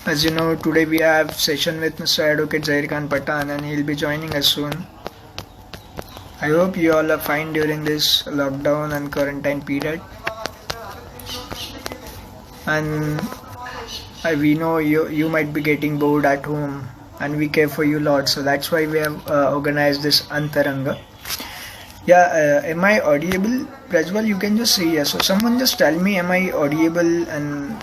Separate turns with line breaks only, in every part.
As you know, today we have session with Mr. Advocate Zahir Khan Patan and he'll be joining us soon. I hope you all are fine during this lockdown and quarantine period. And we know you might be getting bored at home and we care for you a lot. So that's why we have organized this Antaranga. Yeah, am I audible? Prajwal, you can just say yes. So someone just tell me, am I audible? And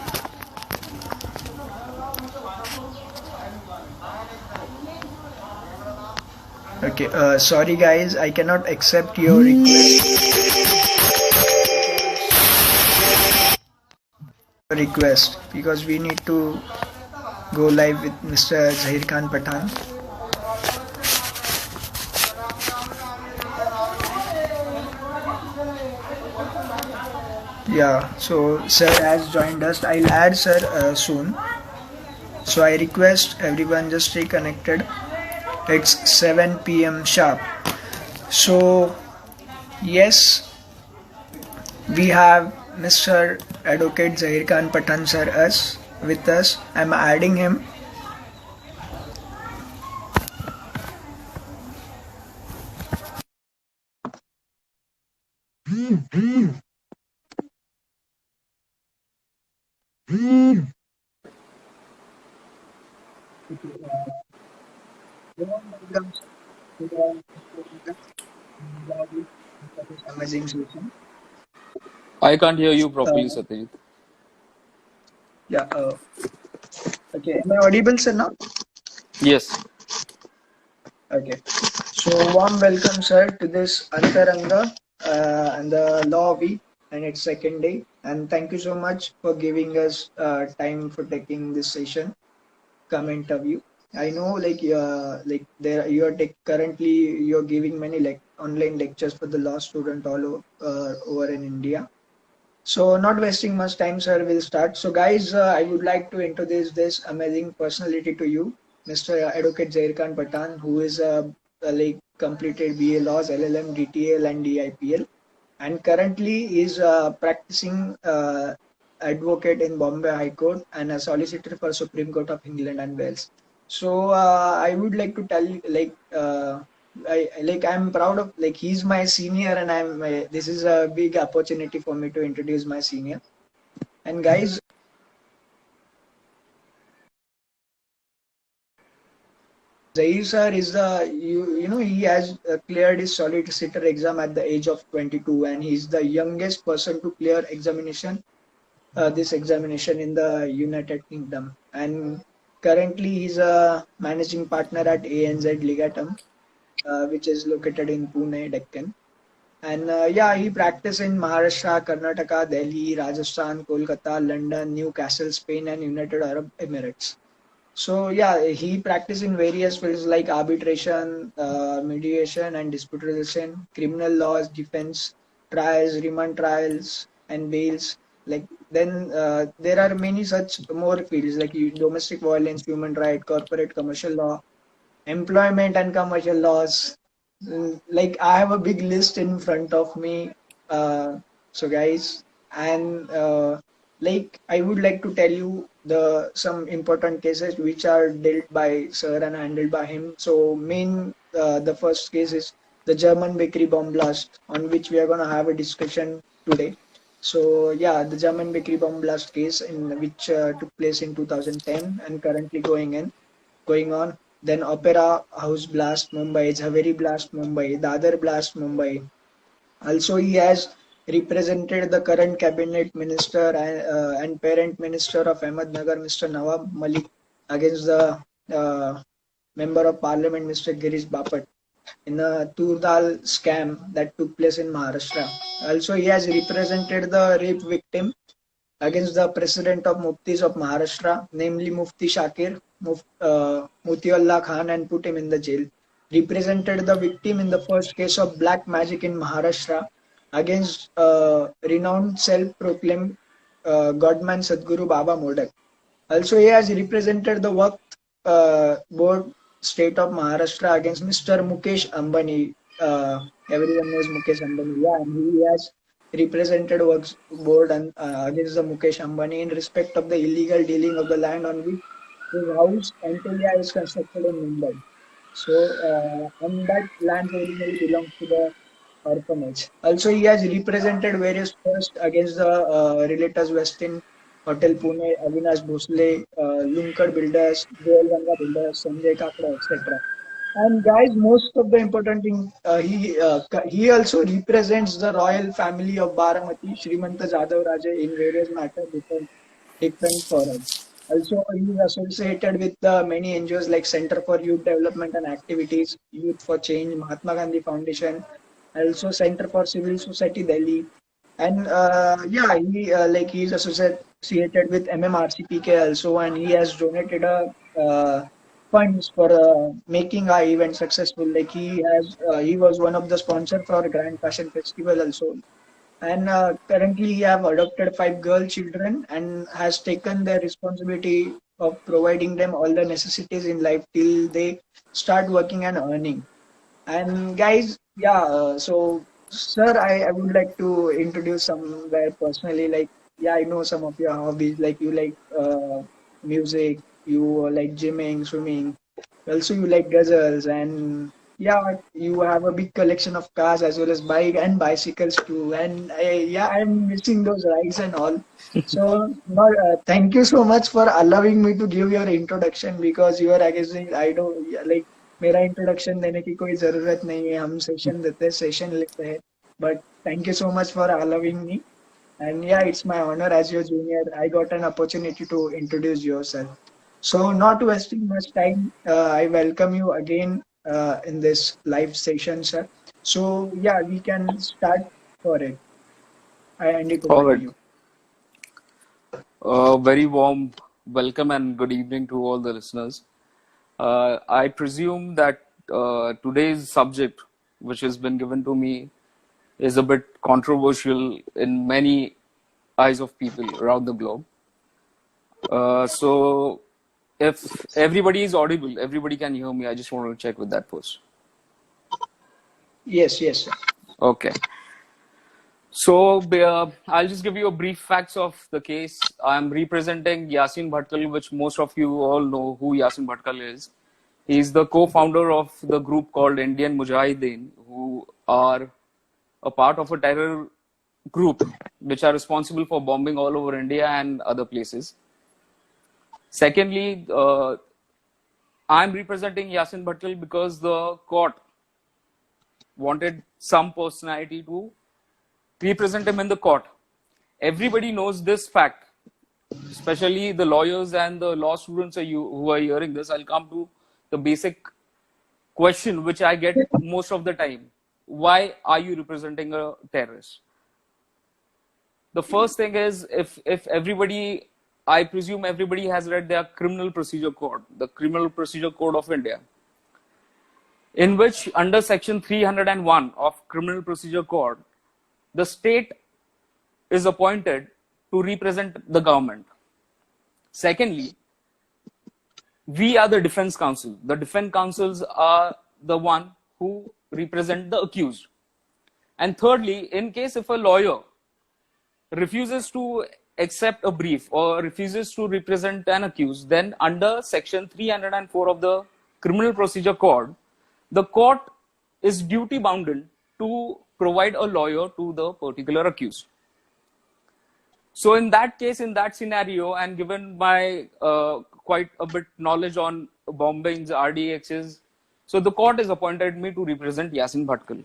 okay, sorry guys, I cannot accept your request because we need to go live with Mr. Zahir Khan Patan. Yeah, so sir has joined us. I'll add sir soon. So I request everyone just stay connected. It's 7 p.m. sharp. So yes, we have Mr. Advocate Zahir Khan Patan sir with us. I'm adding him. Amazing session.
I can't hear you properly, Satyajit.
Yeah. Okay. Am I audible, sir, now?
Yes.
Okay. So warm welcome, sir, to this Antaranga and the Law Week and its second day. And thank you so much for giving us time for taking this session. Come interview. I know, like there you are currently you're giving many online lectures for the law student over in India. So not wasting much time, sir, we'll start. So guys, I would like to introduce this amazing personality to you, Mr. Advocate Zahir Khan Patan, who is like completed BA Laws, LLM, DTL, and DIPL, and currently is practicing advocate in Bombay High Court and a solicitor for Supreme Court of England and Wales. So I would like to tell you, I'm proud of he's my senior and this is a big opportunity for me to introduce my senior. And guys, Zahir sir is he has cleared his solicitor exam at the age of 22 and he's the youngest person to clear this examination in the United Kingdom. And currently he's a managing partner at ANZ Ligatum, which is located in Pune, Deccan. And yeah, he practiced in Maharashtra, Karnataka, Delhi, Rajasthan, Kolkata, London, Newcastle, Spain, and United Arab Emirates. So yeah, he practiced in various fields like arbitration, mediation, and dispute resolution, criminal laws, defense, trials, remand trials, and bails. Like then there are many such more fields like domestic violence, human right, corporate commercial law, employment and commercial laws. Like I have a big list in front of me. So guys, and like I would like to tell you some important cases which are dealt by sir and handled by him. So the first case is the German bakery bomb blast, on which we are gonna have a discussion today. So yeah, the German bakery bomb blast case in which took place in 2010 and currently going on. Then Opera House blast Mumbai, Jhaveri blast Mumbai, Dadar blast Mumbai. Also, he has represented the current cabinet minister and parent minister of Ahmednagar, Mr. Nawab Malik, against the member of parliament, Mr. Girish Bapat, in a Turdal scam that took place in Maharashtra. Also, he has represented the rape victim against the president of Muftis of Maharashtra, namely Mufti Shakir Mutiullah Khan, and put him in the jail. Represented the victim in the first case of black magic in Maharashtra against renowned self-proclaimed godman Sadhguru Baba Modak. Also, he has represented the Waqf board state of Maharashtra against Mr. Mukesh Ambani. Everyone knows Mukesh Ambani. Yeah, and he has represented Waqf board and against the Mukesh Ambani in respect of the illegal dealing of the land on which his house Antilia is constructed in Mumbai. So, and that land originally belongs to the orphanage. Also, he has represented various trusts against the Relators Westin Hotel Pune, Avinash Bhosle, Lunkad Builders, Joel Ganga Builders, Sanjay Kakra, etc. And guys, most of the important thing, he also represents the royal family of Baramati, Srimanta Jadhav Raje in various matters before taken forward. Also, he is associated with many NGOs like Center for Youth Development and Activities, Youth for Change, Mahatma Gandhi Foundation, also Center for Civil Society Delhi, and yeah, he is associated with MMRCPK also, and he has donated funds for making our event successful. Like he was one of the sponsor for Grand Fashion Festival also, and currently he have adopted 5 girl children and has taken the responsibility of providing them all the necessities in life till they start working and earning. And guys, yeah, so sir, I would like to introduce somewhere personally. Like, yeah, I know some of your hobbies. Like you like music, you like gymming, swimming. Also, you like ghazals, and yeah, you have a big collection of cars as well as bike and bicycles too. And yeah, I'm missing those rides and all. So, thank you so much for allowing me to give your introduction because you are against. I don't like. मेरा introduction देने की कोई जरूरत नहीं है हम session देते हैं सेशन लेते हैं but thank you so much for allowing me and yeah it's my honor as your junior I got an opportunity to introduce yourself so not wasting much time I welcome you again in this live session sir so yeah we can start for it I hand it
All
over to
right.
you.
Very warm welcome and good evening to all the listeners. I presume that today's subject, which has been given to me, is a bit controversial in many eyes of people around the globe. So, if everybody is audible, everybody can hear me. I just want to check with that first.
Yes sir.
Okay. So, I'll just give you a brief facts of the case. I'm representing Yasin Bhatkal, which most of you all know who Yasin Bhatkal is. He's the co-founder of the group called Indian Mujahideen, who are a part of a terror group which are responsible for bombing all over India and other places. Secondly, I'm representing Yasin Bhatkal because the court wanted some personality to represent him in the court. Everybody knows this fact, especially the lawyers and the law students who are hearing this. I'll come to the basic question which I get most of the time. Why are you representing a terrorist? The first thing is, if everybody, I presume everybody has read their criminal procedure code, the criminal procedure code of India, in which under section 301 of criminal procedure code, the state is appointed to represent the government. Secondly, we are the defense counsel. The defense counsels are the one who represent the accused. And thirdly, in case if a lawyer refuses to accept a brief or refuses to represent an accused, then under section 304 of the criminal procedure code, the court is duty bound to provide a lawyer to the particular accused. So in that case, in that scenario, and given my quite a bit knowledge on bombings, RDXs, so the court has appointed me to represent Yasin Bhatkal.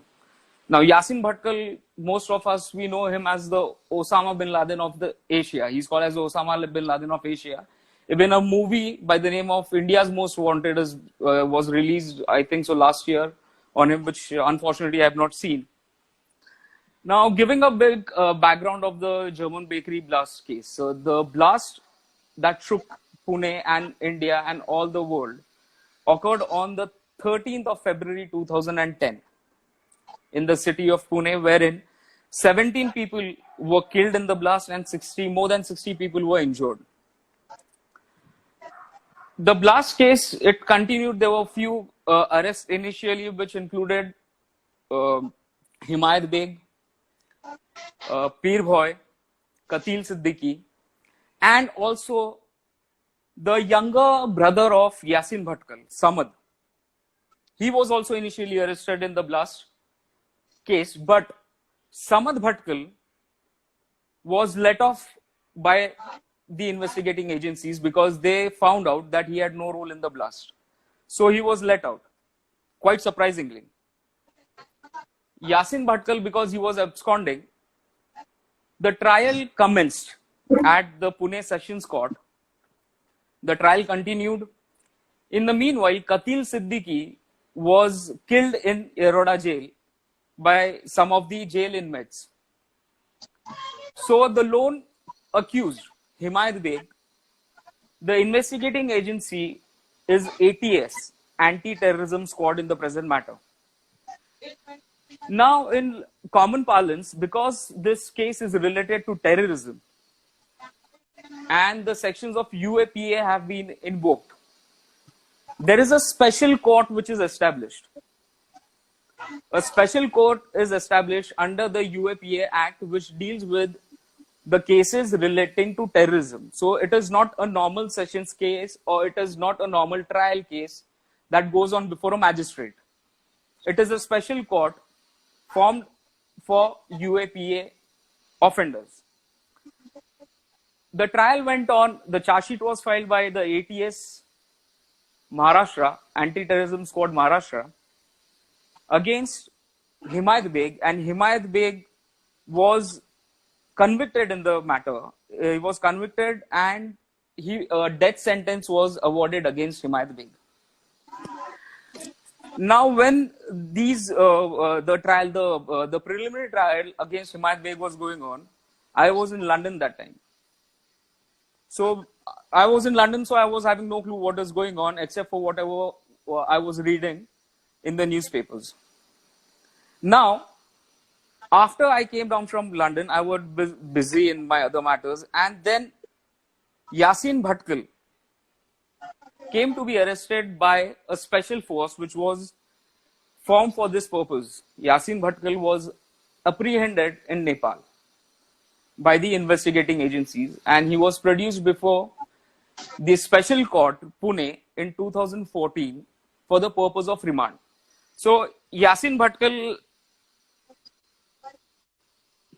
Now, Yasin Bhatkal, most of us, we know him as the Osama bin Laden of the Asia. He's called as Osama bin Laden of Asia. Even a movie by the name of India's Most Wanted was released, I think so, last year on him, which unfortunately I have not seen. Now, giving a big background of the German bakery blast case. So the blast that shook Pune and India and all the world occurred on the 13th of February 2010 in the city of Pune, wherein 17 people were killed in the blast and more than 60 people were injured. The blast case, it continued. There were a few arrests initially, which included Himayat Beg, Pir Bhoy, Katil Siddiqui, and also The younger brother of Yasin Bhatkal, Samad, he was also initially arrested in the blast case, but Samad Bhatkal was let off by the investigating agencies because they found out that he had no role in the blast. So he was let out, quite surprisingly. Yasin Bhatkal, because he was absconding, the trial commenced at the Pune Sessions Court. The trial continued. In the meanwhile, Qatil Siddiqui was killed in Eroda jail by some of the jail inmates. So the lone accused, Himayat Beg, the investigating agency is ATS, Anti-Terrorism Squad in the present matter. Now, in common parlance, because this case is related to terrorism and the sections of UAPA have been invoked, there is a special court which is established. A special court is established under the UAPA Act, which deals with the cases relating to terrorism. So it is not a normal sessions case, or it is not a normal trial case that goes on before a magistrate. It is a special court formed for UAPA offenders. The trial went on. The charge sheet was filed by the ATS Maharashtra, Anti-Terrorism Squad Maharashtra, against Himayat Beg, and Himayat Beg was convicted in the matter. He was convicted, and death sentence was awarded against Himayat Beg. Now, when the preliminary trial against Himayat Beg was going on, I was in London that time. So I was in London, so I was having no clue what is going on except for whatever I was reading in the newspapers. Now, after I came down from London, I was busy in my other matters, and then Yasin Bhatkal came to be arrested by a special force which was formed for this purpose. Yasin Bhatkal was apprehended in Nepal by the investigating agencies, and he was produced before the special court, Pune, in 2014 for the purpose of remand. So Yasin Bhatkal,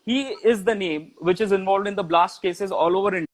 he is the name which is involved in the blast cases all over India.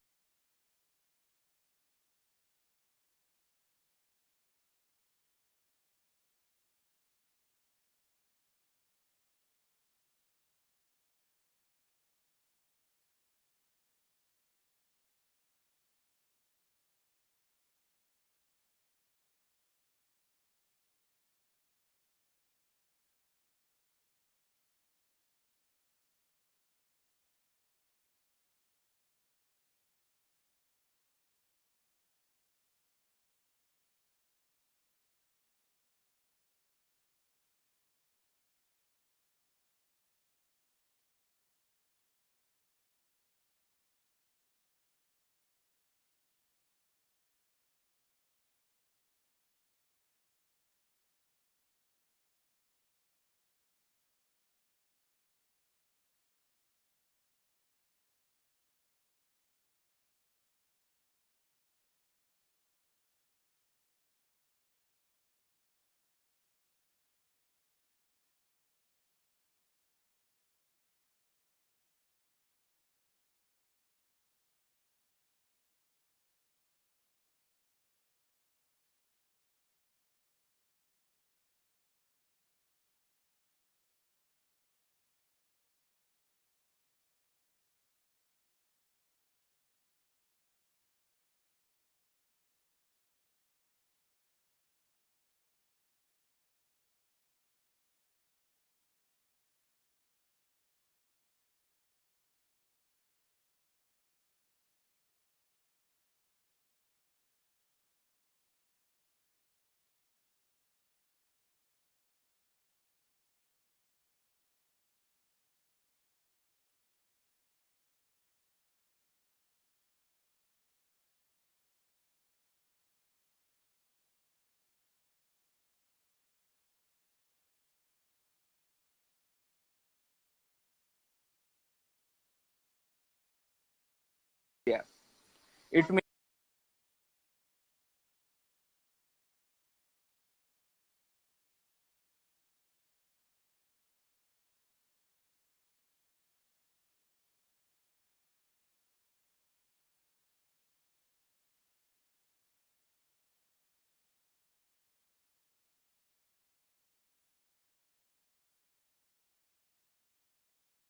It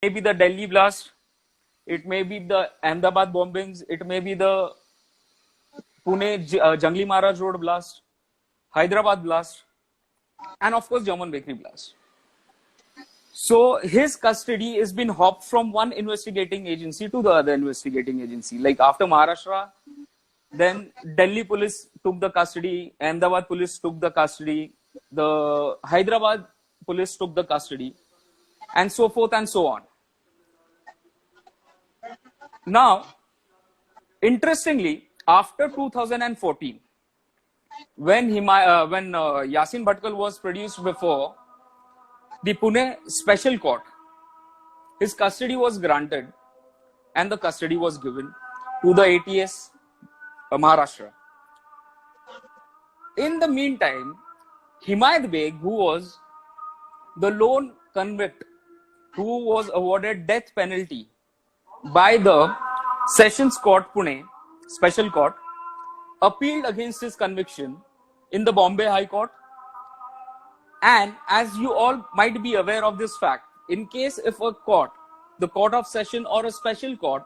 be the Delhi blast, it may be the Ahmedabad bombings, it may be the Pune Jangli Maharaj Road blast, Hyderabad blast, and of course German bakery blast. So his custody has been hopped from one investigating agency to the other investigating agency. Like after Maharashtra, then Delhi police took the custody, Ahmedabad police took the custody, the Hyderabad police took the custody, and so forth and so on. Now, interestingly, after 2014, when Yasin Bhatkal was produced before the Pune Special Court, his custody was granted and the custody was given to the ATS Maharashtra. In the meantime, Himayat Beg, who was the lone convict who was awarded death penalty by the Sessions Court Pune Special Court, appealed against his conviction in the Bombay High Court. And as you all might be aware of this fact, in case if a court, the Court of Session or a special court,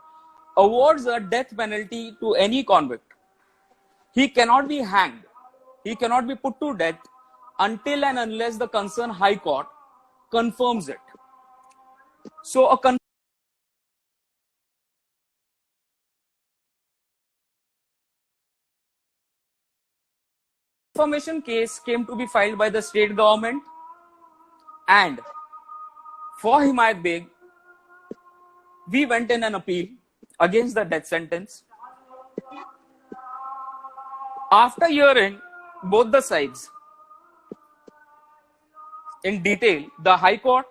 awards a death penalty to any convict, he cannot be hanged, he cannot be put to death until and unless the concerned High Court confirms it. So a confirmation case came to be filed by the state government, and for Himayat Beg, we went in an appeal against the death sentence. After hearing both the sides in detail, the High Court,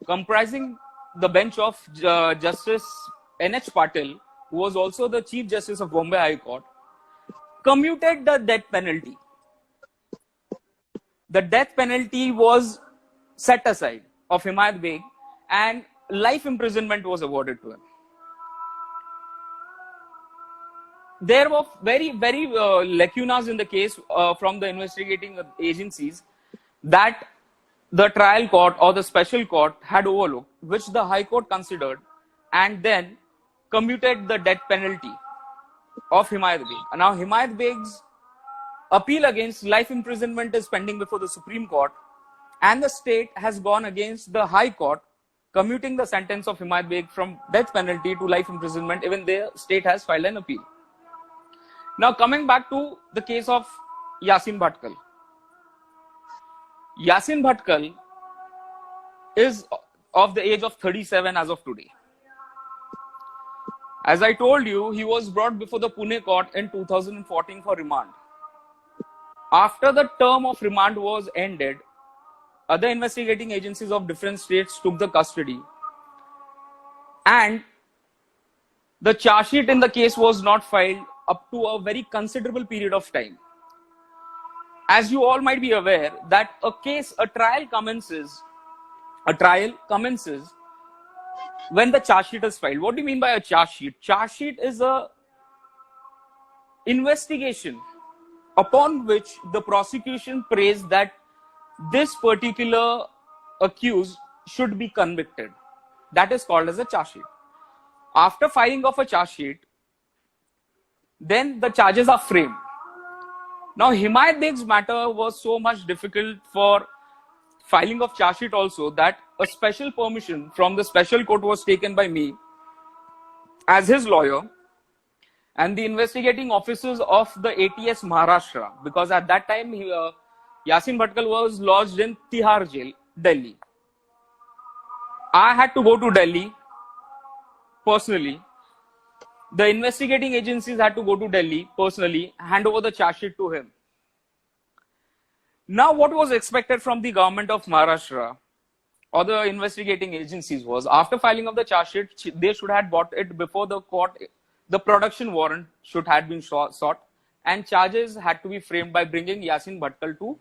comprising the bench of Justice N.H. Patil, who was also the Chief Justice of Bombay High Court, commuted the death penalty. The death penalty was set aside of Himayat Beg and life imprisonment was awarded to him. There were very lacunas in the case from the investigating agencies that the trial court or the special court had overlooked, which the High Court considered and then commuted the death penalty of Himayat Beg. Now Himayat Beg's appeal against life imprisonment is pending before the Supreme Court, and the state has gone against the High Court, commuting the sentence of Himayat Beg from death penalty to life imprisonment. Even the state has filed an appeal. Now coming back to the case of Yasin Bhatkal. Yasin Bhatkal is of the age of 37 as of today. As I told you, he was brought before the Pune court in 2014 for remand. After the term of remand was ended, other investigating agencies of different states took the custody, and the charge sheet in the case was not filed up to a very considerable period of time. As you all might be aware that a trial commences when the charge sheet is filed. What do you mean by a charge sheet? Charge sheet is a investigation upon which the prosecution prays that this particular accused should be convicted. That is called as a charge sheet. After filing of a charge sheet, then the charges are framed. Now Himayat Beg's matter was so much difficult for filing of charge sheet also that a special permission from the special court was taken by me as his lawyer and the investigating officers of the ATS Maharashtra, because at that time Yasin Bhatkal was lodged in Tihar jail, Delhi. I had to go to Delhi personally. The investigating agencies had to go to Delhi personally, hand over the charge sheet to him. Now what was expected from the government of Maharashtra or the investigating agencies was, after filing of the charge sheet, they should have brought it before the court. The production warrant should have been sought and charges had to be framed by bringing Yasin Bhatkal to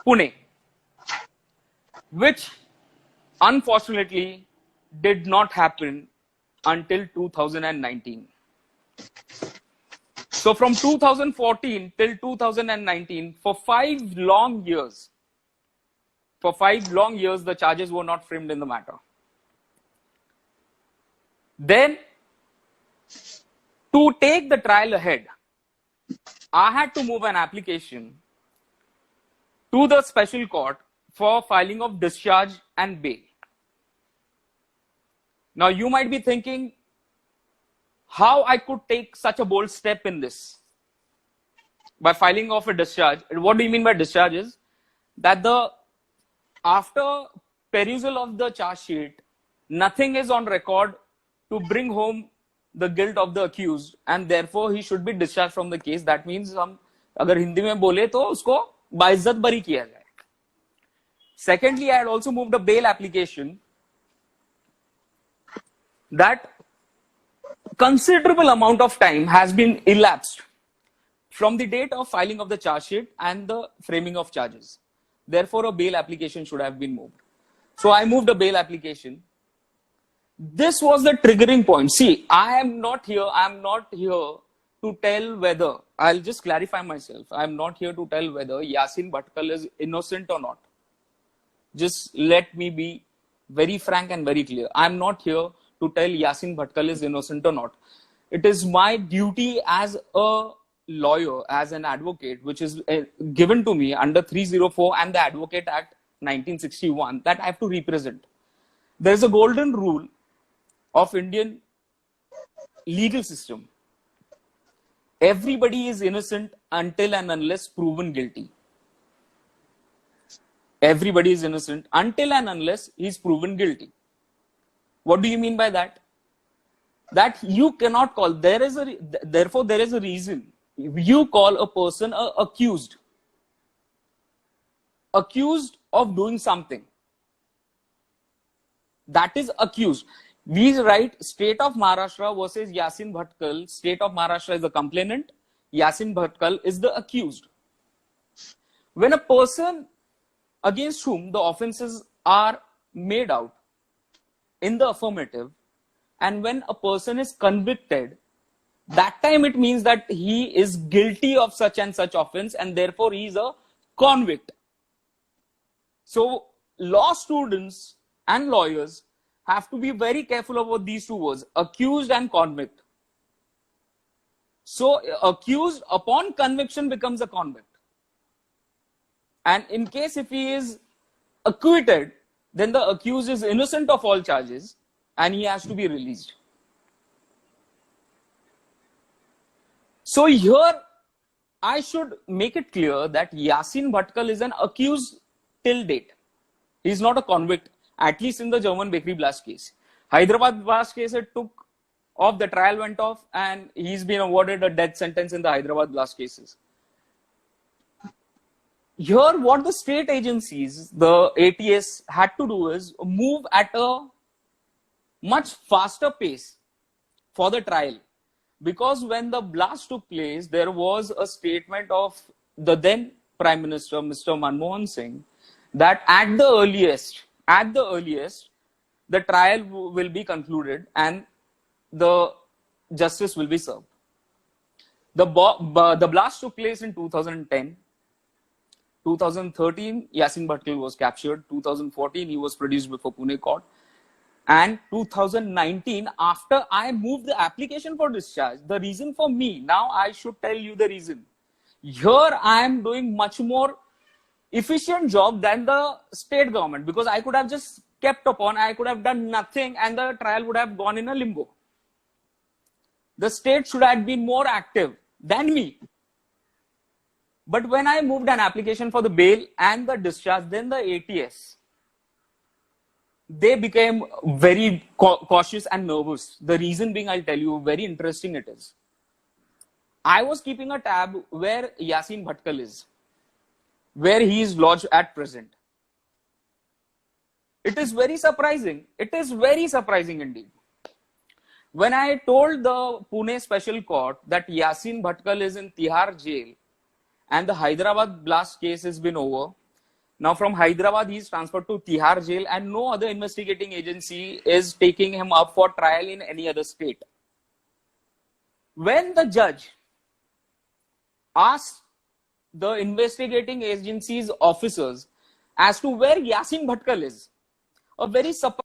Pune, which unfortunately did not happen until 2019. So from 2014 till 2019, for 5 long years, the charges were not framed in the matter. Then, to take the trial ahead, I had to move an application to the special court for filing of discharge and bail. Now, you might be thinking how I could take such a bold step in this by filing of a discharge. What do you mean by discharge is that after perusal of the charge sheet, nothing is on record to bring home the guilt of the accused, and therefore he should be discharged from the case. That means हम अगर हिंदी में बोले तो उसको बाइज्जत बरी किया जाए. Secondly, I had also moved a bail application that considerable amount of time has been elapsed from the date of filing of the charge sheet and the framing of charges. Therefore, a bail application should have been moved. So I moved a bail application. This was the triggering point. See, I am not here to tell whether, I'll just clarify myself. I'm not here to tell whether Yasin Bhatkal is innocent or not. Just let me be very frank and very clear. I'm not here to tell Yasin Bhatkal is innocent or not. It is my duty as a lawyer, as an advocate, which is given to me under 304 and the Advocate Act 1961, that I have to represent. There is a golden rule of Indian legal system. Everybody is innocent until and unless proven guilty. Everybody is innocent until and unless he is proven guilty. What do you mean by that? That you cannot call, therefore there is a reason you call a person accused of doing something. That is accused. We write State of Maharashtra versus Yasin Bhatkal. State of Maharashtra is the complainant. Yasin Bhatkal is the accused. When a person against whom the offenses are made out in the affirmative, and when a person is convicted, that time it means that he is guilty of such and such offense, and therefore he is a convict. So law students and lawyers have to be very careful about these two words, accused and convict. So accused upon conviction becomes a convict. And in case if he is acquitted, then the accused is innocent of all charges and he has to be released. So here, I should make it clear that Yasin Bhatkal is an accused till date. He is not a convict, at least in the German bakery blast case. Hyderabad blast case, it took off, the trial went off, and he's been awarded a death sentence in the Hyderabad blast cases. Here, what the state agencies, the ATS, had to do is move at a much faster pace for the trial. Because when the blast took place, there was a statement of the then Prime Minister, Mr. Manmohan Singh, that at the earliest, the trial will be concluded and the justice will be served. The blast took place in 2010. 2013, Yasin Bhatkal was captured. 2014, he was produced before Pune court. And 2019, after I moved the application for discharge, the reason for me, now I should tell you the reason. Here I am doing much more efficient job than the state government, because I could have just kept upon, I could have done nothing and the trial would have gone in a limbo. The state should have been more active than me. But when I moved an application for the bail and the discharge, then the ATS, they became very cautious and nervous. The reason being, I'll tell you, very interesting it is. I was keeping a tab where Yasin Bhatkal is, where he is lodged at present. It is very surprising. It is very surprising indeed. When I told the Pune Special Court that Yasin Bhatkal is in Tihar jail and the Hyderabad blast case has been over, now from Hyderabad he is transferred to Tihar jail and no other investigating agency is taking him up for trial in any other state. When the judge asked the investigating agency's officers as to where Yasin Bhatkal is, a very surprising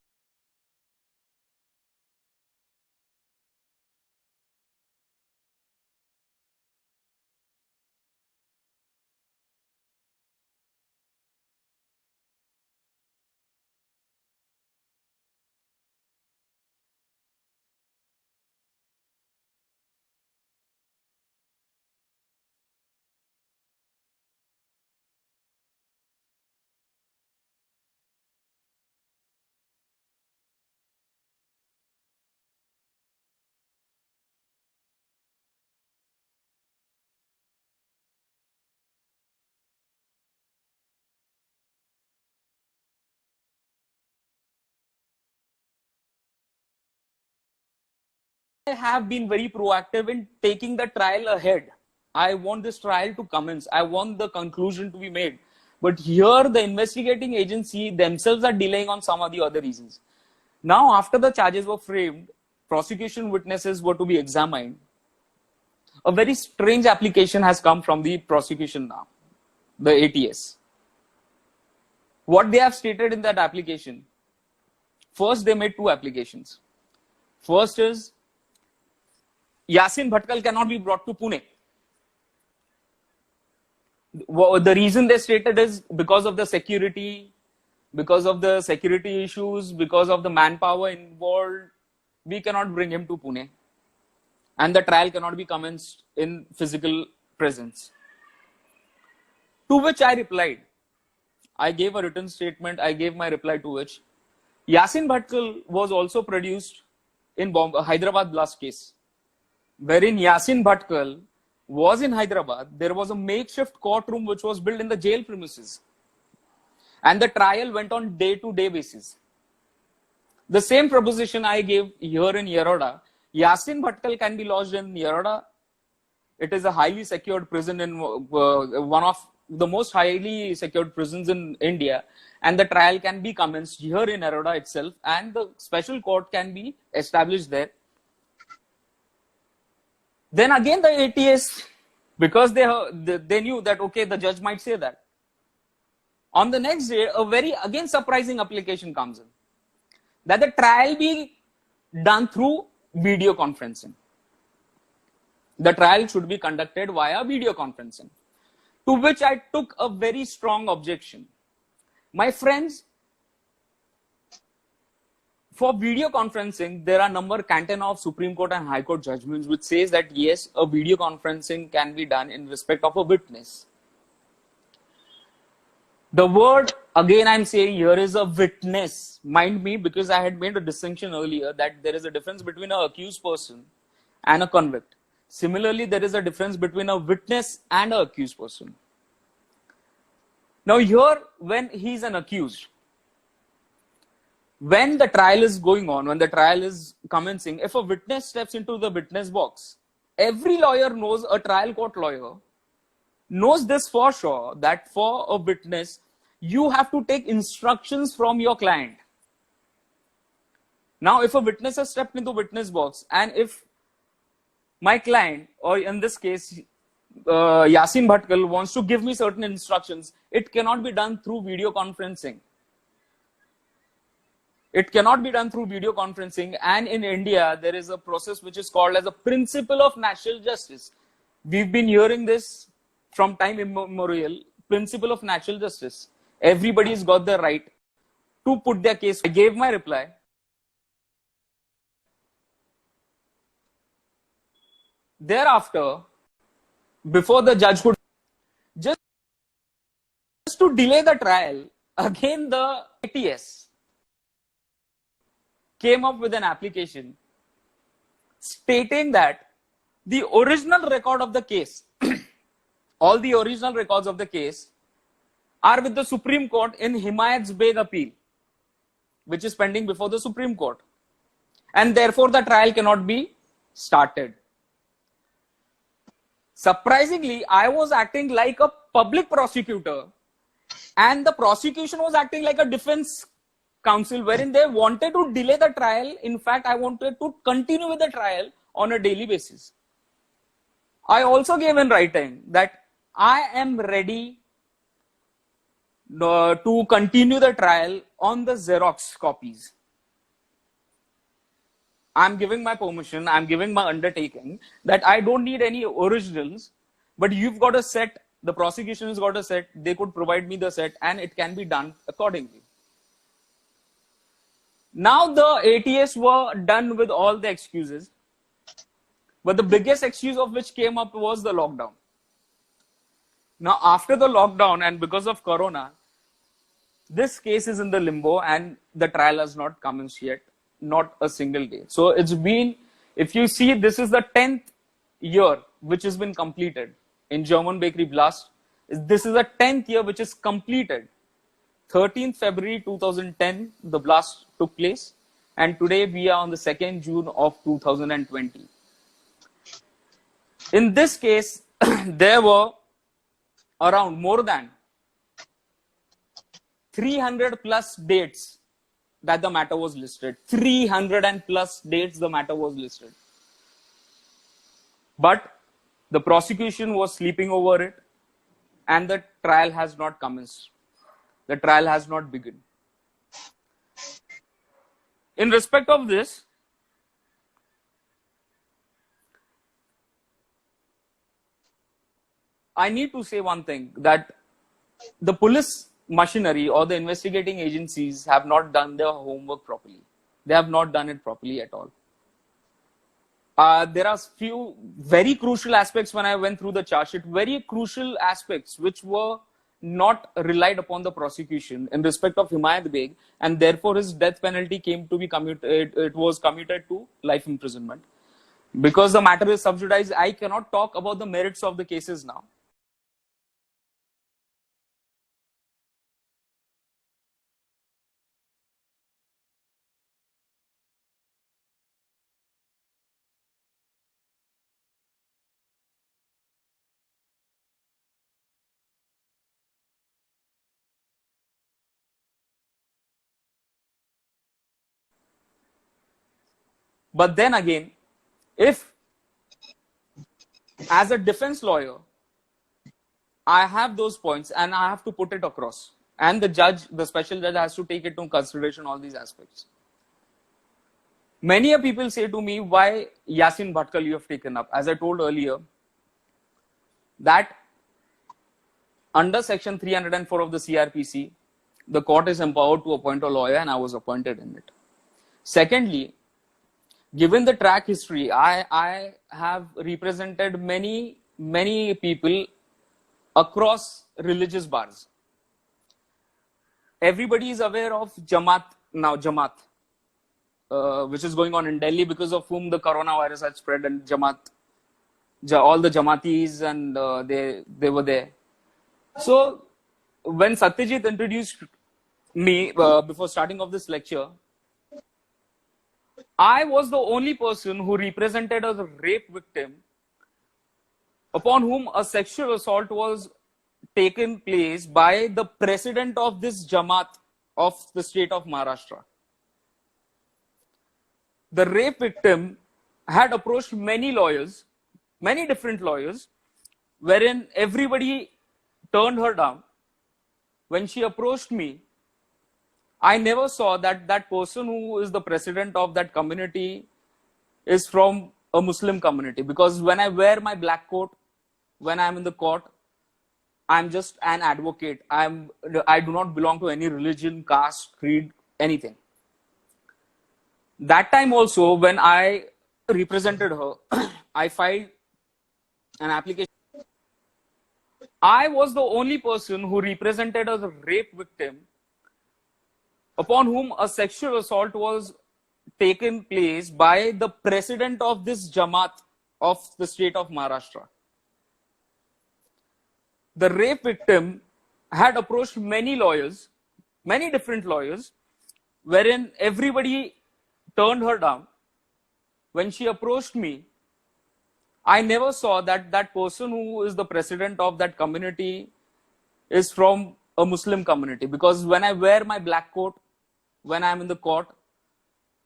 have been very proactive in taking the trial ahead. I want this trial to commence. I want the conclusion to be made. But here, the investigating agency themselves are delaying on some of the other reasons. Now, after the charges were framed, prosecution witnesses were to be examined. A very strange application has come from the prosecution now, the ATS. What they have stated in that application, first they made two applications. First is, Yasin Bhatkal cannot be brought to Pune. The reason they stated is because of the security issues, because of the manpower involved, we cannot bring him to Pune. And the trial cannot be commenced in physical presence. To which I replied. I gave a written statement. I gave my reply to which Yasin Bhatkal was also produced in Hyderabad blast case, wherein Yasin Bhatkal was in Hyderabad. There was a makeshift courtroom which was built in the jail premises. And the trial went on day-to-day basis. The same proposition I gave here in Yeroda. Yasin Bhatkal can be lodged in Yeroda. It is a highly secured prison in one of the most highly secured prisons in India. And the trial can be commenced here in Yeroda itself. And the special court can be established there. Then again the ATS, because they knew that, okay, the judge might say that. On the next day, a very, again, surprising application comes in. That the trial be done through video conferencing. The trial should be conducted via video conferencing. To which I took a very strong objection. My friends, for video conferencing, there are number canton of Supreme Court and High Court judgments which says that yes, a video conferencing can be done in respect of a witness. The word, again I'm saying here, is a witness. Mind me, because I had made a distinction earlier that there is a difference between an accused person and a convict. Similarly, there is a difference between a witness and an accused person. Now here, when he's an accused, when the trial is going on, when the trial is commencing, if a witness steps into the witness box, every lawyer knows, a trial court lawyer knows this for sure, that for a witness, you have to take instructions from your client. Now, if a witness has stepped into the witness box, and if my client, or in this case, Yasin Bhatkal, wants to give me certain instructions, it cannot be done through video conferencing. It cannot be done through video conferencing. And in India, there is a process which is called as a principle of natural justice. We've been hearing this from time immemorial, principle of natural justice. Everybody's got the right to put their case. I gave my reply. Thereafter, before the judge could, just to delay the trial, again the ATS came up with an application stating that the original record of the case, all the original records of the case are with the Supreme Court in Himayat's Beg appeal, which is pending before the Supreme Court. And therefore, the trial cannot be started. Surprisingly, I was acting like a public prosecutor and the prosecution was acting like a defense counsel, wherein they wanted to delay the trial. In fact, I wanted to continue with the trial on a daily basis. I also gave in writing that I am ready to continue the trial on the Xerox copies. I'm giving my permission, I'm giving my undertaking that I don't need any originals, but you've got a set, the prosecution has got a set, they could provide me the set and it can be done accordingly. Now the ATS were done with all the excuses, but the biggest excuse of which came up was the lockdown. Now after the lockdown and because of Corona, this case is in the limbo and the trial has not commenced yet, not a single day. So it's been, if you see, this is the 10th year which has been completed in German Bakery Blast. This is the 10th year which is completed. 13th February 2010, the blast took place. and today we are on the 2nd June of 2020. In this case, there were around more than 300 plus dates that the matter was listed. 300 and plus dates the matter was listed. But the prosecution was sleeping over it, and the trial has not commenced. The trial has not begun. In respect of this, I need to say one thing, that the police machinery or the investigating agencies have not done their homework properly. They have not done it properly at all. There are few very crucial aspects when I went through the charge sheet, very crucial aspects which were not relied upon the prosecution in respect of Himayat Beg, and therefore his death penalty came to be commuted. It was commuted to life imprisonment. Because the matter is subjudiced, I cannot talk about the merits of the cases now. But then again, if as a defense lawyer, I have those points and I have to put it across, and the judge, the special judge, has to take into consideration all these aspects. Many people say to me, why Yasin Bhatkal you have taken up? As I told earlier, that under section 304 of the CRPC, the court is empowered to appoint a lawyer, and I was appointed in it. Secondly, given the track history, I have represented many people across religious bars. Everybody is aware of Jamaat now, which is going on in Delhi, because of whom the coronavirus had spread, and all the Jamaatis, and they were there. So when Satyajit introduced me before starting of this lecture, I was the only person who represented a rape victim upon whom a sexual assault was taken place by the president of this Jamaat of the state of Maharashtra. The rape victim had approached many lawyers, many different lawyers, wherein everybody turned her down. When she approached me, I never saw that that person who is the president of that community is from a Muslim community, because when I wear my black coat, when I'm in the court, I'm just an advocate. I do not belong to any religion, caste, creed, anything. That time also, when I represented her, I filed an application. I was the only person who represented a rape victim upon whom a sexual assault was taken place by the president of this Jamaat of the state of Maharashtra. The rape victim had approached many lawyers, many different lawyers, wherein everybody turned her down. When she approached me, I never saw that that person who is the president of that community is from a Muslim community, because when I wear my black coat, when I'm in the court,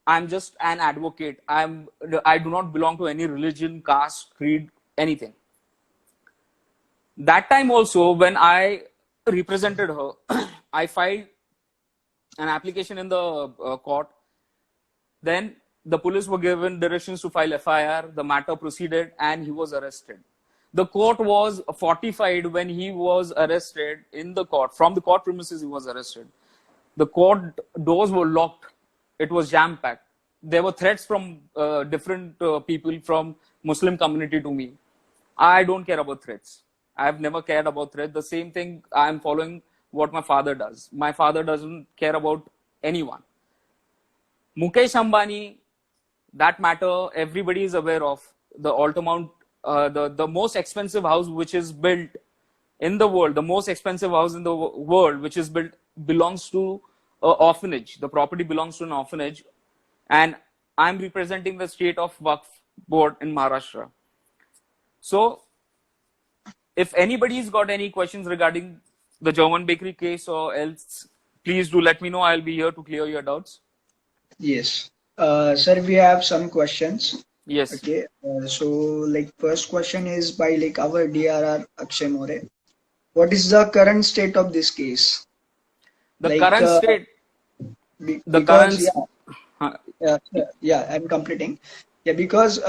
I'm just an advocate. I do not belong to any religion, caste, creed, anything. That time also, when I represented her, I filed an application in the court. Then the police were given directions to file FIR. The matter proceeded, and he was arrested. The court was fortified when he was arrested in the court. From the court premises, he was arrested. The court doors were locked. It was jam-packed. There were threats from different people from Muslim community to me. I don't care about threats. I've never cared about threats. The same thing, I'm following what my father does. My father doesn't care about anyone. Mukesh Ambani, that matter everybody is aware of. The Altamount, the most expensive house which is built in the world, the most expensive house in the world which is built, belongs to an orphanage. The property belongs to an orphanage and I'm representing the state of Waqf board in Maharashtra. So if anybody's got any questions regarding the German bakery case or else, please do let me know. I'll be here to clear your doubts.
Yes. Sir, we have some questions.
Yes.
Okay. So like first question is by like our DRR Akshay More. What is the current state of this case?
The
Like
current state, the
because
current,
yeah, I'm completing. Yeah, because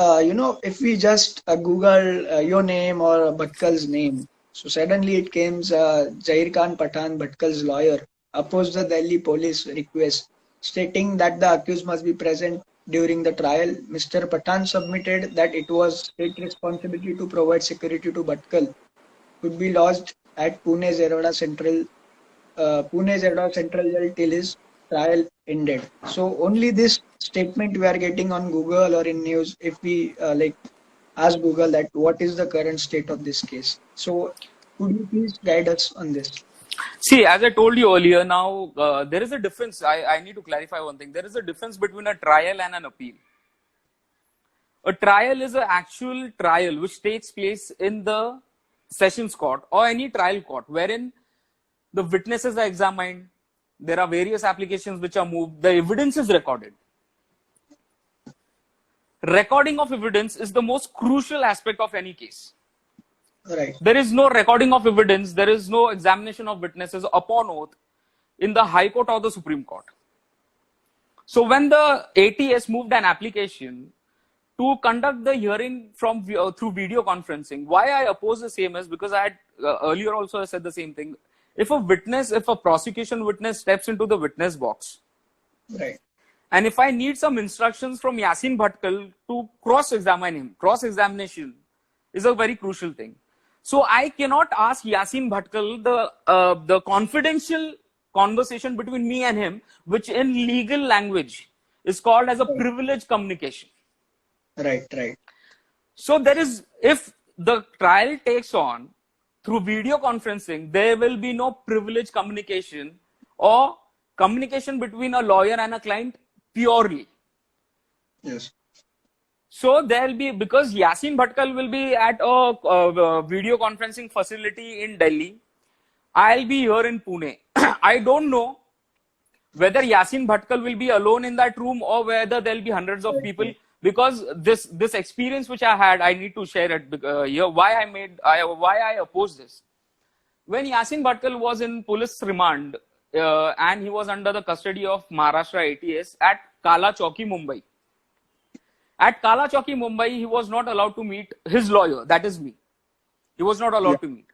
if we just Google your name or Bhatkal's name, so suddenly it came Zair Khan Pathan, Bhatkal's lawyer, opposed the Delhi police request stating that the accused must be present during the trial. Mr. Pathan submitted that it was state responsibility to provide security to Bhatkal, could be lodged at Pune Zerda Central Jail till his trial ended. So only this statement we are getting on Google or in news. If we ask Google that what is the current state of this case. So could you please guide us on this?
see, as I told you earlier, now there is a difference. I need to clarify one thing. There is a difference between a trial and an appeal. A trial is an actual trial which takes place in the sessions court or any trial court wherein the witnesses are examined, there are various applications which are moved, the evidence is recorded. Recording of evidence is the most crucial aspect of any case.
Right.
There is no recording of evidence, there is no examination of witnesses upon oath in the High Court or the Supreme Court. So when the ATS moved an application to conduct the hearing from through video conferencing, why I oppose the same is because I had earlier also said the same thing. If a prosecution witness steps into the witness box,
right,
and if I need some instructions from Yasin Bhatkal to cross-examine him, cross-examination is a very crucial thing. So I cannot ask Yasin Bhatkal the confidential conversation between me and him, which in legal language is called as a privileged communication.
Right, right.
So there is, if the trial takes on through video conferencing, there will be no privileged communication or communication between a lawyer and a client purely.
Yes.
So there'll be, because Yasin Bhatkal will be at a video conferencing facility in Delhi, I'll be here in Pune. I don't know whether Yasin Bhatkal will be alone in that room or whether there'll be hundreds of people. Because this experience which I had, I need to share it here. Why I oppose this. When Yasin Bhatkal was in police remand and he was under the custody of Maharashtra ATS at Kala Chowki, Mumbai. At Kala Chowki, Mumbai, he was not allowed to meet his lawyer. That is me. He was not allowed to meet.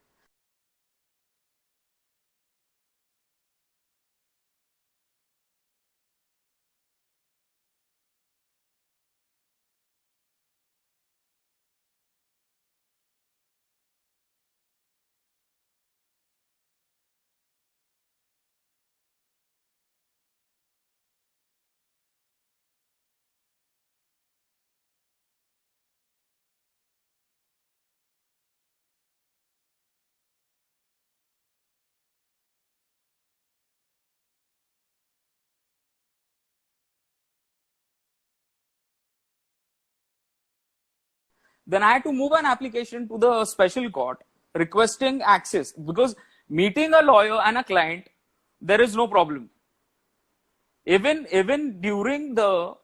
Then I had to move an application to the special court requesting access, because meeting a lawyer and a client, there is no problem. Even during the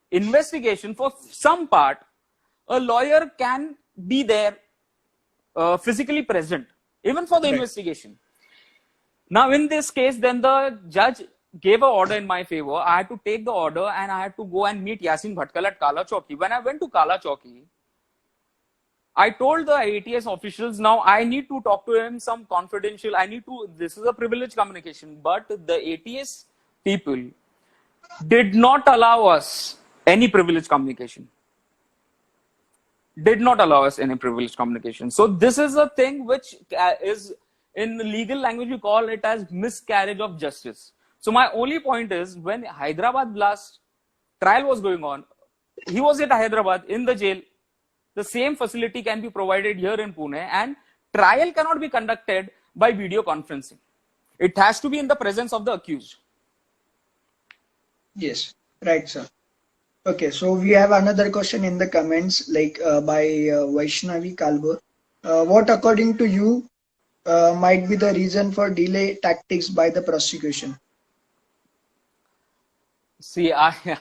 investigation, for some part, a lawyer can be there physically present, even for the investigation. Now, in this case, then the judge gave an order in my favor. I had to take the order and I had to go and meet Yasin Bhatkal at Kala Chowki. When I went to Kala Chowki, I told the ATS officials, now I need to talk to him some confidential, this is a privileged communication, but the ATS people did not allow us any privileged communication. Did not allow us any privileged communication. So this is a thing which is, in legal language, we call it as miscarriage of justice. So my only point is, when Hyderabad blast trial was going on, he was at Hyderabad in the jail. The same facility can be provided here in Pune, and trial cannot be conducted by video conferencing. It has to be in the presence of the accused.
Yes, right, sir. Okay, so we have another question in the comments, like by Vaishnavi Kalbur. What, according to you, might be the reason for delay tactics by the prosecution?
See, I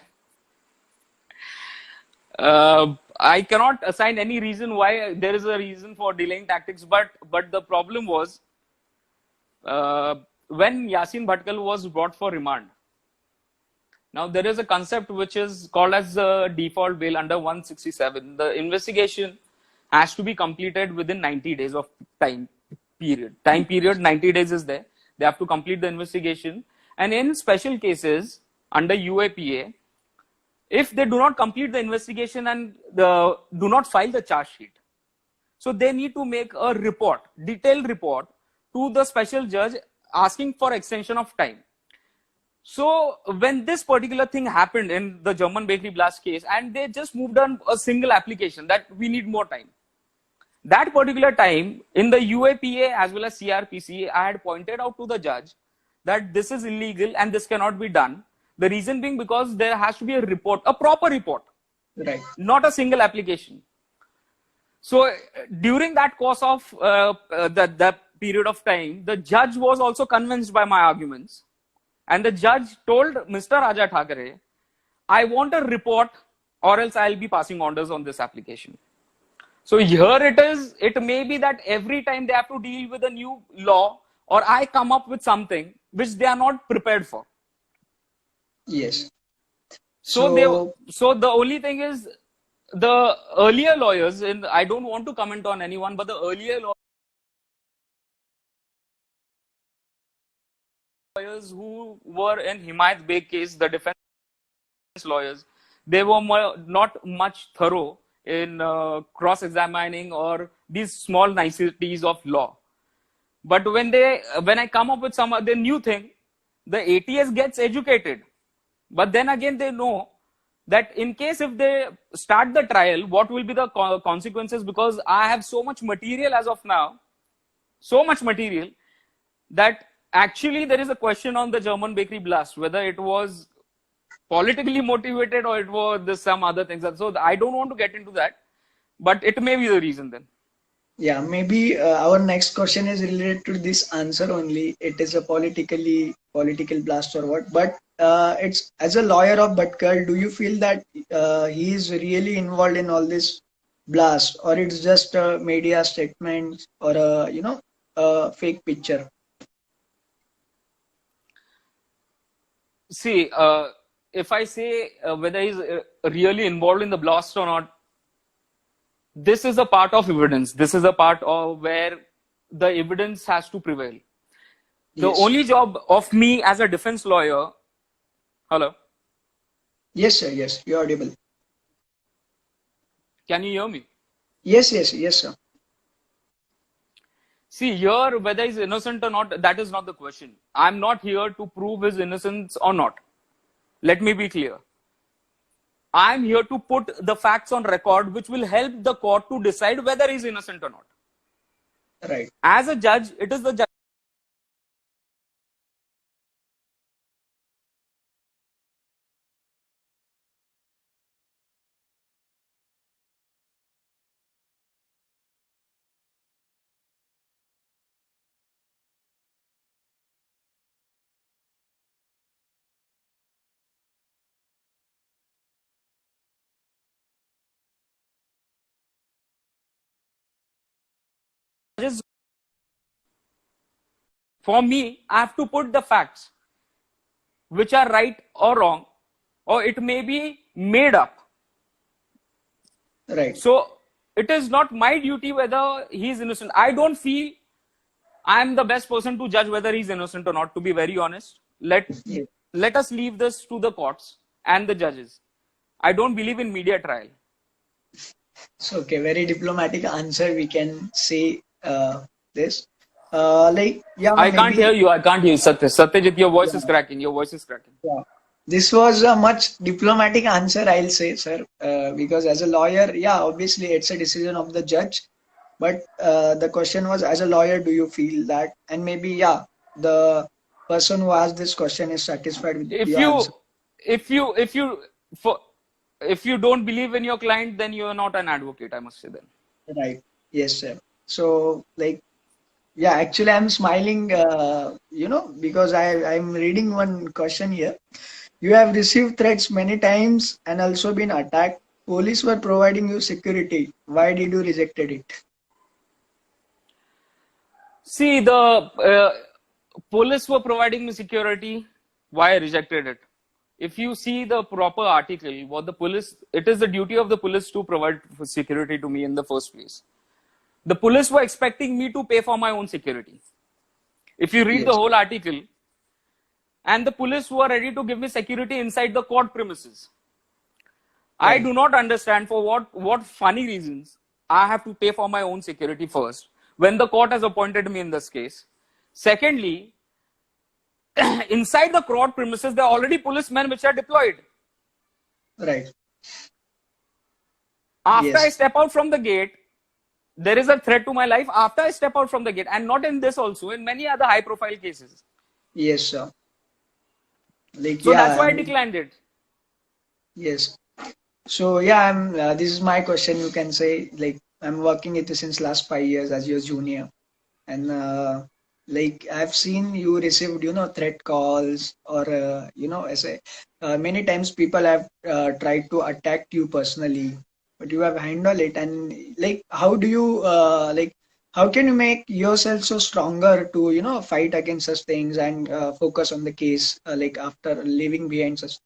cannot assign any reason why there is a reason for delaying tactics, but the problem was when Yasin Bhatkal was brought for remand. Now there is a concept which is called as default bail under 167. The investigation has to be completed within 90 days of time period. Time period 90 days is there. They have to complete the investigation, and in special cases under UAPA, if they do not complete the investigation and do not file the charge sheet, so they need to make a report, detailed report to the special judge asking for extension of time. So when this particular thing happened in the German bakery blast case, and they just moved on a single application that we need more time. That particular time in the UAPA as well as CRPC, I had pointed out to the judge that this is illegal and this cannot be done. The reason being because there has to be a report, a proper report,
Right.
not a single application. So during that course of that period of time, the judge was also convinced by my arguments. And the judge told Mr. Raja Thakare, I want a report or else I'll be passing orders on this application. So here it is, it may be that every time they have to deal with a new law, or I come up with something which they are not prepared for.
Yes.
So the only thing is, the earlier lawyers, and I don't want to comment on anyone, but the earlier lawyers who were in Himayat Beg case, the defense lawyers, they were not much thorough in cross-examining or these small niceties of law. But when I come up with some other new thing, the ATS gets educated. But then again, they know that in case if they start the trial, what will be the consequences? Because I have so much material as of now, so much material, that actually there is a question on the German bakery blast, whether it was politically motivated or it was some other things. So I don't want to get into that, but it may be the reason then.
Yeah, maybe our next question is related to this answer only. It is a political blast or what? But it's, as a lawyer of Bhatkal, do you feel that he is really involved in all this blast, or it's just a media statement or a fake picture?
See, if I say whether he's really involved in the blast or not, this is a part of evidence. This is a part of where the evidence has to prevail. The only job of me as a defense lawyer. Hello?
Yes, sir. Yes, you're audible.
Can you hear me?
Yes, sir.
See, here, whether he's innocent or not, that is not the question. I'm not here to prove his innocence or not. Let me be clear. I'm here to put the facts on record, which will help the court to decide whether he's innocent or not.
Right.
As a judge, it is the judge. For me, I have to put the facts, which are right or wrong, or it may be made up.
Right.
So it is not my duty whether he is innocent. I don't feel I am the best person to judge whether he's innocent or not, to be very honest. Let us leave this to the courts and the judges. I don't believe in media trial.
So, okay, very diplomatic answer, we can say this. I
can't hear you. Satyajit, your voice is cracking.
Yeah. This was a much diplomatic answer, I'll say, sir, because as a lawyer, obviously it's a decision of the judge. But the question was, as a lawyer, do you feel that? And maybe, the person who asked this question is satisfied with your answer.
if you don't believe in your client, then you are not an advocate, I must say then.
Right. Yes, sir. So, like, yeah, actually, I'm smiling, because I'm reading one question here. You have received threats many times and also been attacked. Police were providing you security. Why did you rejected it?
See, the police were providing me security. Why I rejected it? If you see the proper article, what the police, it is the duty of the police to provide security to me in the first place. The police were expecting me to pay for my own security. If you read the
Yes.
whole article, and the police were ready to give me security inside the court premises. I
Right.
do not understand for what funny reasons I have to pay for my own security first when the court has appointed me in this case. Secondly, inside the court premises, there are already policemen which are deployed.
Right.
After I
Yes.
step out from the gate, there is a threat to my life after I step out from the gate, and not in this also, in many other high profile cases.
Yes, sir. Like,
So that's
yeah.
why I declined it.
Yes. So yeah, this is my question. You can say, like, I'm working it since last 5 years as your junior, and like, I've seen you received, threat calls, or as many times people have tried to attack you personally, but you have handled it. And like, how do you like, how can you make yourself so stronger to fight against such things and focus on the case, like, after leaving behind such.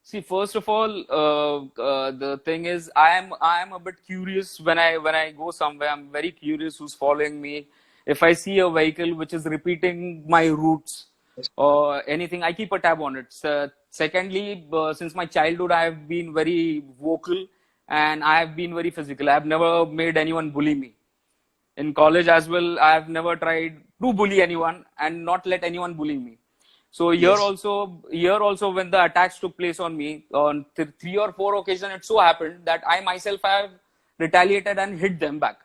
See, first of all, the thing is, I am a bit curious when I go somewhere. I'm very curious who's following me. If I see a vehicle which is repeating my routes or anything, I keep a tab on it. So, secondly, since my childhood, I have been very vocal and I have been very physical. I have never made anyone bully me. In college as well, I have never tried to bully anyone and not let anyone bully me. So
Yes.
here also, when the attacks took place on me on three or four occasions, it so happened that I myself have retaliated and hit them back.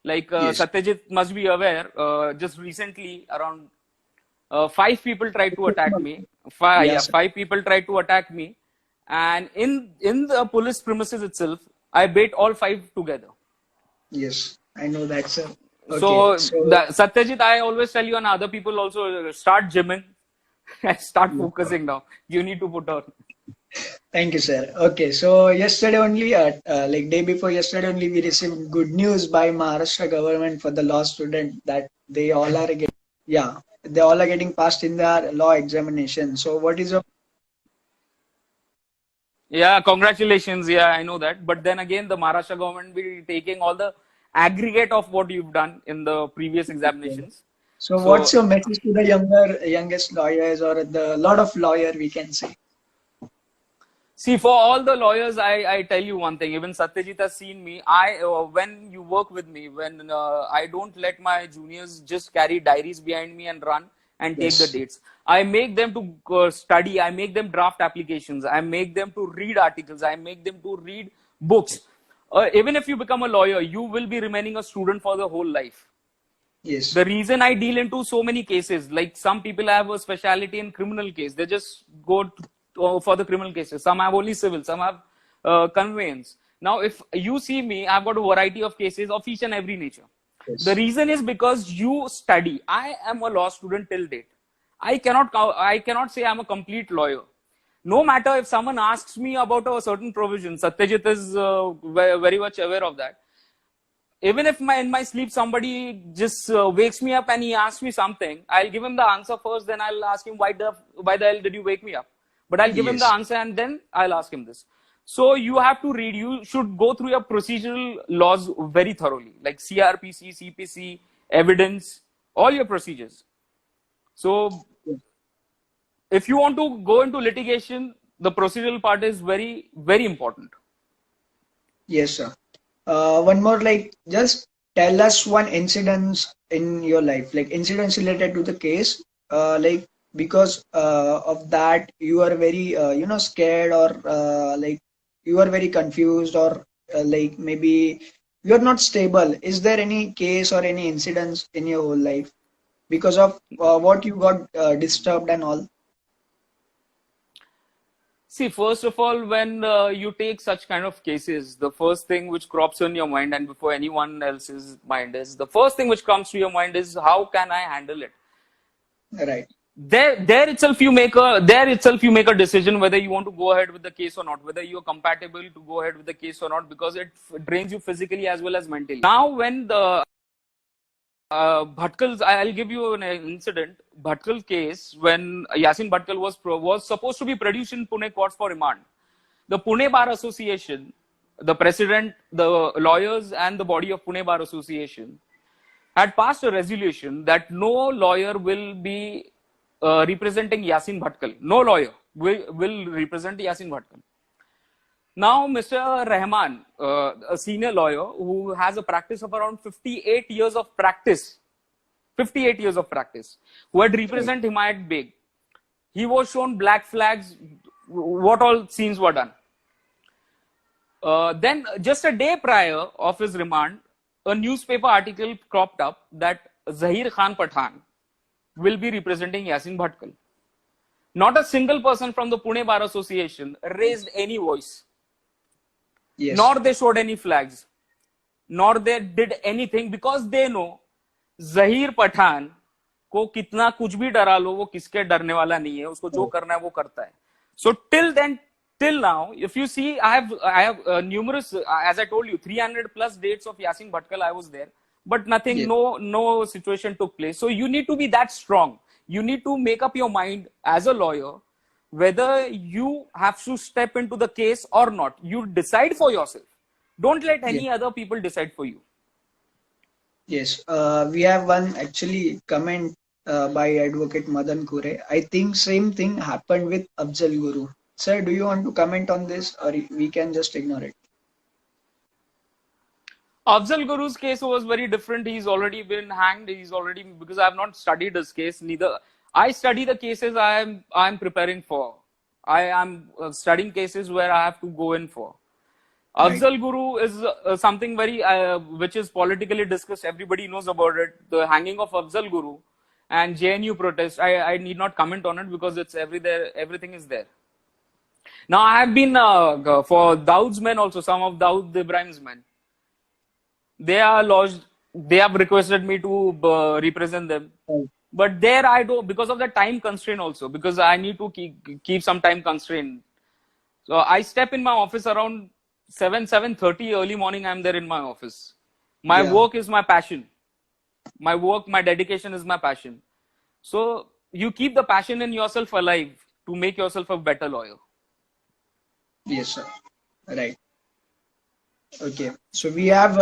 Like
Yes.
Satyajit must be aware, just recently around five people tried to attack me.
Yes.
Five people tried to attack me, and in the police premises itself, I bait all five together.
Yes, I know that, sir. Okay,
So
so
Satyajit, I always tell you, and other people also, start gymming and start focusing now. You need to put on.
thank you, sir. Okay, so yesterday only, like day before yesterday only, we received good news by Maharashtra government for the law student that they all are getting, yeah, they all are getting passed in their law examination. So what is your,
Yeah, congratulations. Yeah, I know that. But then again, the Maharashtra government will be taking all the aggregate of what you've done in the previous examinations.
so what's
So
your message to the youngest lawyers, or the lot of lawyer, we can say?
see, for all the lawyers, I tell you one thing. Even Satyajit has seen me. When you work with me, when I don't let my juniors just carry diaries behind me and run and take the
Yes,
dates. I make them to study. I make them draft applications. I make them to read articles. I make them to read books. Even if you become a lawyer, you will be remaining a student for the whole life.
yes,
The reason I deal into so many cases, like some people have a specialty in criminal case, they just go for the criminal cases. Some have only civil, some have conveyance. Now, if you see me, I've got a variety of cases of each and every nature. The
yes,
reason is because you study. I am a law student till date. I cannot say I'm a complete lawyer. No matter if someone asks me about a certain provision, Satyajit is very much aware of that. Even if in my sleep somebody just wakes me up and he asks me something, I'll give him the answer first, then I'll ask him why the hell did you wake me up? But I'll give him the
yes,
answer and then I'll ask him this. So you have to read, you should go through your procedural laws very thoroughly, like CRPC, CPC, evidence, all your procedures. So if you want to go into litigation, the procedural part is very, very important.
yes, sir. One more, like, just tell us one incident in your life, like incidents related to the case, like, because of that you are very, scared, or like, you are very confused, or like, maybe you're not stable. Is there any case or any incidents in your whole life because of what you got disturbed and all?
See, first of all, when you take such kind of cases, the first thing which crops in your mind, and before anyone else's mind, is the first thing which comes to your mind is how can I handle it?
Right.
There itself you make a decision whether you want to go ahead with the case or not, whether you are compatible to go ahead with the case or not, because it drains you physically as well as mentally. Now, when the Bhatkal's, I'll give you an incident. Bhatkal case, when Yasin Bhatkal was supposed to be produced in Pune courts for remand. The Pune Bar Association, the president, the lawyers, and the body of Pune Bar Association had passed a resolution that no lawyer will be representing Yasin Bhatkal. No lawyer will represent Yasin Bhatkal. Now, Mr. Rahman, a senior lawyer who has a practice of around 58 years of practice, who had represented Himayat Beg, he was shown black flags, what all scenes were done. Then, just a day prior of his remand, a newspaper article cropped up that Zahir Khan Pathan will be representing Yasin Bhatkal. Not a single person from the Pune Bar Association raised any voice.
Yes.
Nor they showed any flags, nor they did anything, because they know Zahir Pathan को कितना कुछ भी डरा लो, वो किसके डरने वाला नहीं है, उसको जो करना है वो करता है. So till now, if you see, I have numerous, as I told you, 300 plus dates of Yasin Bhatkal. I was there, but nothing,
Yes.
no situation took place. So you need to be that strong. You need to make up your mind as a lawyer whether you have to step into the case or not. You decide for yourself. Don't let any other people decide for you.
Yes, we have one actually comment by Advocate Madan Kure. I think same thing happened with Afzal Guru. Sir, do you want to comment on this, or we can just ignore it?
Afzal Guru's case was very different. He's already been hanged. Because I have not studied his case. Neither I study the cases I'm preparing for. I am studying cases where I have to go in for.
Right.
Afzal Guru is something very which is politically discussed. Everybody knows about it. The hanging of Afzal Guru and JNU protest. I need not comment on it because it's everything is there. Now I have been for Daud's men also. Some of Daud Ibrahim's men. They are lodged. They have requested me to represent them. But there I do, because of the time constraint also, because I need to keep some time constraint. So I step in my office around 7:30 early morning. I'm there in my office. My work is my passion. My dedication is my passion. So you keep the passion in yourself alive to make yourself a better lawyer.
Yes, sir. Right. Okay. So we have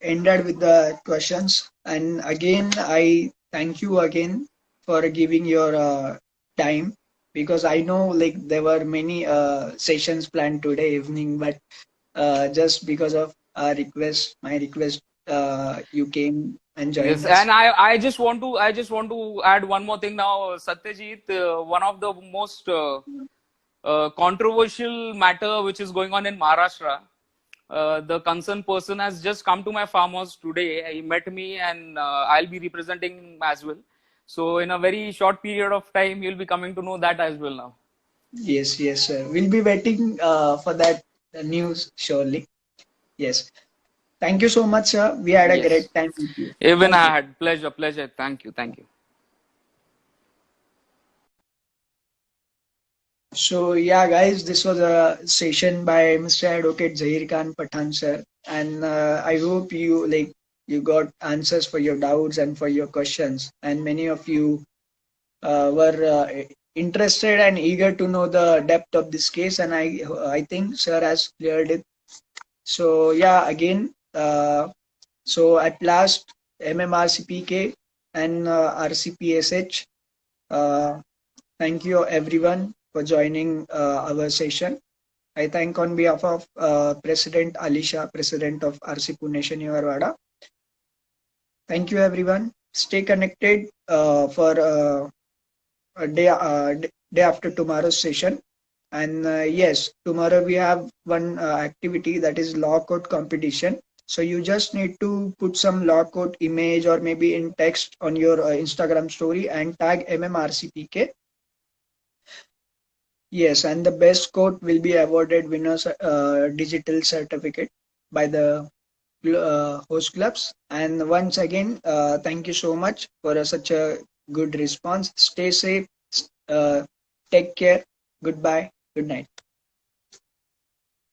ended with the questions. And again, I thank you again for giving your time, because I know like there were many sessions planned today evening, but just because of my request, you came and joined
Yes,
us.
and I just want to add one more thing now, Satyajit. One of the most controversial matter which is going on in Maharashtra. The concerned person has just come to my farmhouse today. He met me, and I'll be representing him as well. So in a very short period of time, you'll be coming to know that as well now.
Yes, sir. We'll be waiting for that news surely. Yes. Thank you so much, sir. We had a great time with you.
Even I had pleasure. Thank you.
So yeah, guys, this was a session by Mr. Advocate Zahir Khan Pathan, sir, and I hope you got answers for your doubts and for your questions, and many of you were interested and eager to know the depth of this case, and I think sir has cleared it. So yeah, again, so at last, MMRCPK and RCPSH, thank you everyone for joining our session. I thank on behalf of President Alisha, President of RC Pune Shaniwarwada. Thank you everyone. Stay connected for a day after tomorrow's session. And yes, tomorrow we have one activity, that is law court competition. So you just need to put some lockout image or maybe in text on your Instagram story and tag MMRCPK. Yes, and the best quote will be awarded winners digital certificate by the host clubs. And once again, thank you so much for such a good response. Stay safe. Uh, take care. Goodbye. Good night.